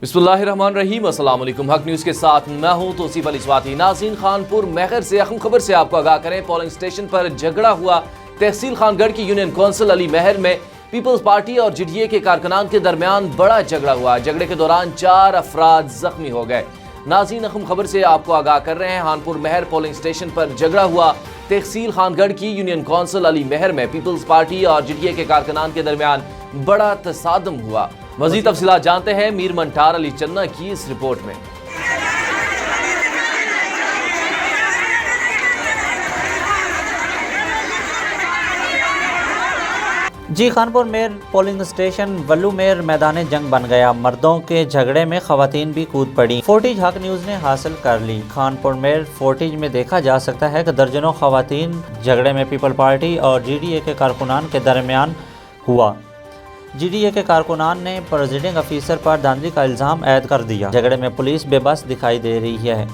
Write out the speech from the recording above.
बिस्मिल्लाहिर्रहमानिर्रहीम, अस्सलाम वालेकुम। हक न्यूज़ के साथ मैं हूं तौसीफ अली स्वाति। नाज़रीन, खानपुर महर से अहम खबर से आपको आगाह करें। पोलिंग स्टेशन पर झगड़ा हुआ। तहसील खानगढ़ की यूनियन कौंसिल अली महर में पीपल्स पार्टी और जीडीए के कारकुनान के दरमियान बड़ा झगड़ा हुआ। झगड़े के दौरान 4 अफराद जख्मी हो गए। नाज़रीन, अहम खबर से आपको आगाह कर रहे हैं। खानपुर महर पोलिंग स्टेशन पर झगड़ा हुआ। तहसील खानगढ़ की यूनियन कौंसिल अली महर में पीपल्स पार्टी और जीडीए के कारकुनान के दरमियान बड़ा तसादम हुआ। मज़ीद तफसीलात जानते हैं मीर मंठार अली चन्ना की इस रिपोर्ट में। जी, खानपुर मेयर पोलिंग स्टेशन वल्लू मेयर मैदान जंग बन गया। मर्दों के झगड़े में खवातीन भी कूद पड़ी। फोर्टिज हक न्यूज़ ने हासिल कर ली। खानपुर मेयर फोर्टिज में देखा जा सकता है कि दर्जनों खवातीन झगड़े में पीपल पार्टी और जीडीए के कारकुनान के दरमियान हुआ। जीडीए के कारकुनान ने प्रेसिडिंग अफीसर पर धांधली का इल्ज़ाम ऐद कर दिया। झगड़े में पुलिस बेबस दिखाई दे रही है।